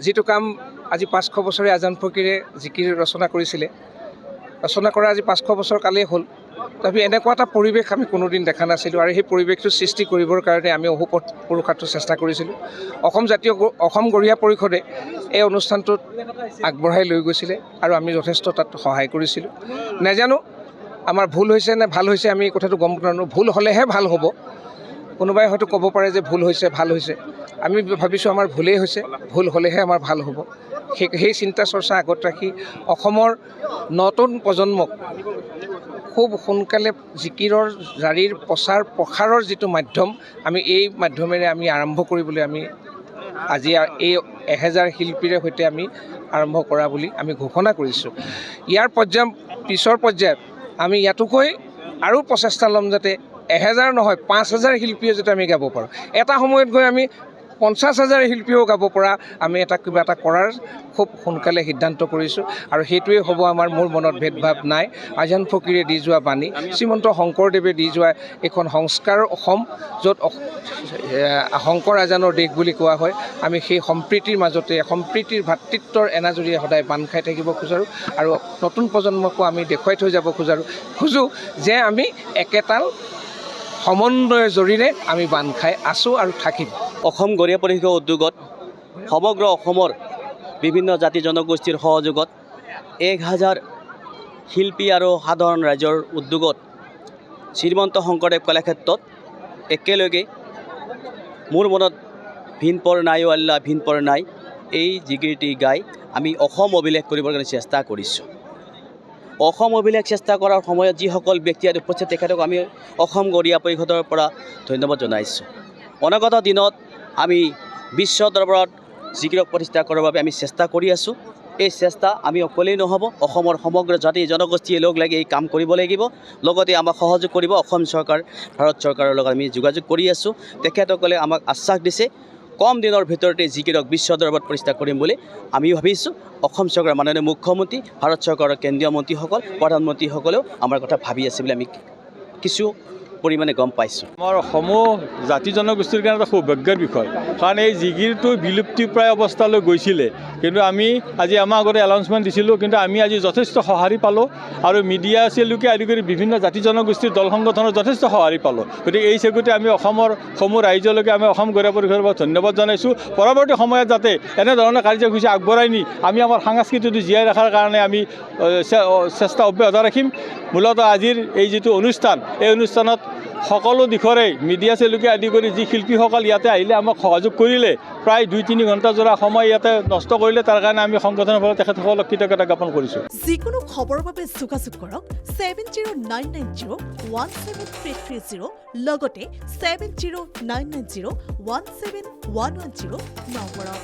যিটো কাম আজি 500 বছৰে আজান ফকীৰে জিকিৰ ৰচনা কৰিছিলে, ৰচনা কৰা আজি 500 বছৰ কালেই হ'ল। তথাপি এনেকুৱা এটা পৰিৱেশ আমি কোনোদিন দেখা নাছিলোঁ আৰু সেই পৰিৱেশটো সৃষ্টি কৰিবৰ কাৰণে আমি পুৰুষাৰ্থ চেষ্টা কৰিছিলোঁ। অসম গৰিয়া পৰিষদে এই অনুষ্ঠানটোত আগবঢ়াই লৈ গৈছিলে আৰু আমি যথেষ্ট তাত সহায় কৰিছিলোঁ। নাজানো আমাৰ ভুল হৈছে নে ভাল হৈছে, আমি এই কথাটো গম নাপাওঁ। ভুল হ'লেহে ভাল হ'ব। কোনোবাই হয়তো ক'ব পাৰে যে ভুল হৈছে ভাল হৈছে, আমি ভাবিছোঁ আমাৰ ভুলেই হৈছে, ভুল হ'লেহে আমাৰ ভাল হ'ব। সেই চিন্তা চৰ্চা আগত ৰাখি অসমৰ নতুন প্ৰজন্মক খুব সোনকালে জিকিৰৰ জাৰিৰ প্ৰচাৰ প্ৰসাৰৰ যিটো মাধ্যম, আমি এই মাধ্যমেৰে আমি আৰম্ভ কৰিবলৈ আমি আজি এই 1000 শিল্পীৰে সৈতে আমি আৰম্ভ কৰা বুলি আমি ঘোষণা কৰিছোঁ। ইয়াৰ পিছৰ পৰ্যায়ত আমি ইয়াতোকৈ আৰু প্ৰচেষ্টা ল'ম যাতে 1000 নহয় 5000 শিল্পীয়ে যাতে আমি গাব পাৰোঁ। এটা সময়ত গৈ আমি 50000 শিল্পীও গাব পৰা আমি কিবা এটা কৰাৰ খুব সোনকালে সিদ্ধান্ত কৰিছোঁ আৰু সেইটোৱে হ'ব আমাৰ মোৰ মনত ভেদভাৱ নাই। আজান ফকীৰে দি যোৱা বাণী, শ্ৰীমন্ত শংকৰদেৱে দি যোৱা এখন সংস্কাৰৰ অসম, য'ত শংকৰ আজানৰ দেশ বুলি কোৱা হয়, আমি সেই সম্প্ৰীতিৰ মাজতে সম্প্ৰীতিৰ ভাতৃত্বৰ এনাজৰীয়ে সদায় বান্ধ খাই থাকিব খোজোঁ আৰু নতুন প্ৰজন্মকো আমি দেখুৱাই থৈ যাব খোজোঁ যে আমি একেটাল সমন্বয়ৰ জৰিৰে আমি বান্ধ খাই আছোঁ আৰু থাকিম। অসম গৰিয়া পৰিষদ উদ্যোগত সমগ্ৰ অসমৰ বিভিন্ন জাতি জনগোষ্ঠীৰ সহযোগত 1000 শিল্পী আৰু সাধাৰণ ৰাইজৰ উদ্যোগত শ্ৰীমন্ত শংকৰদেৱ কলাক্ষেত্ৰত একেলগে মোৰ মনত ভিন পৰ নাই অ' আল্লাহ ভিন পৰ নাই এই জিকিৰটি গাই আমি অসম অভিলেখ কৰিবৰ কাৰণে চেষ্টা কৰিছোঁ। অসম অভিলেখ চেষ্টা কৰাৰ সময়ত যিসকল ব্যক্তি উপস্থিত তেখেতক আমি অসম গৰিয়া পৰিষদৰ পৰা ধন্যবাদ জনাইছোঁ। অনাগত দিনত আমি বিশ্ব দৰবাৰত জিকিৰক প্ৰতিষ্ঠা কৰাৰ বাবে আমি চেষ্টা কৰি আছোঁ। এই চেষ্টা আমি অকলেই নহ'ব, অসমৰ সমগ্ৰ জাতি জনগোষ্ঠীয়ে লগ লাগি এই কাম কৰিব লাগিব। লগতে আমাক সহযোগ কৰিব অসম চৰকাৰ, ভাৰত চৰকাৰৰ লগত আমি যোগাযোগ কৰি আছোঁ। তেখেতসকলে আমাক আশ্বাস দিছে কম দিনৰ ভিতৰতে জিকিৰক বিশ্ব দৰবাৰত প্ৰতিষ্ঠা কৰিম বুলি আমি ভাবিছোঁ। অসম চৰকাৰৰ মাননীয় মুখ্যমন্ত্ৰী, ভাৰত চৰকাৰৰ কেন্দ্ৰীয় মন্ত্ৰীসকল, প্ৰধানমন্ত্ৰীসকলেও আমাৰ কথা ভাবি আছে বুলি আমি কিছু পৰিমাণে গম পাইছোঁ। আমাৰ সমূহ জাতি জনগোষ্ঠীৰ কাৰণে এটা সৌভাগ্যৰ বিষয়, কাৰণ এই জিকিৰটো বিলুপ্তিপ্ৰায় অৱস্থালৈ গৈছিলে, কিন্তু আমি আজি আমাৰ আগতে এনাউন্সমেণ্ট দিছিলোঁ, কিন্তু আমি আজি যথেষ্ট সঁহাৰি পালোঁ আৰু মিডিয়া চেলুকে আদি কৰি বিভিন্ন জাতি জনগোষ্ঠীৰ দল সংগঠনৰ যথেষ্ট সঁহাৰি পালোঁ। গতিকে এই চেগুতে আমি অসমৰ সমূহ ৰাইজলৈকে আমি অসম গৰিয়া পৰিষদৰ পৰা ধন্যবাদ জনাইছোঁ। পৰৱৰ্তী সময়ত যাতে এনেধৰণৰ কাৰ্যসূচী আগবঢ়াই নি আমি আমাৰ সংস্কৃতিটো জীয়াই ৰখাৰ কাৰণে আমি চেষ্টা অব্যাহত ৰাখিম। মূলতঃ আজিৰ এই যিটো অনুষ্ঠান, এই অনুষ্ঠানত সকলো দিশৰে মিডিয়া চেলুকে আদি কৰি যি শিল্পীসকল ইয়াতে আহিলে আমাক সহযোগ কৰিলে, প্ৰায় 2-3 ঘণ্টা জোৰা সময় ইয়াতে নষ্ট কৰিলে, তাৰ কাৰণে আমি সংগঠনৰ ফালে তেখেতসকলক কৃতজ্ঞতা জ্ঞাপন কৰিছোঁ। যিকোনো খবৰৰ বাবে যোগাযোগ কৰক 7099017330 লগতে 7099017110 নম্বৰত।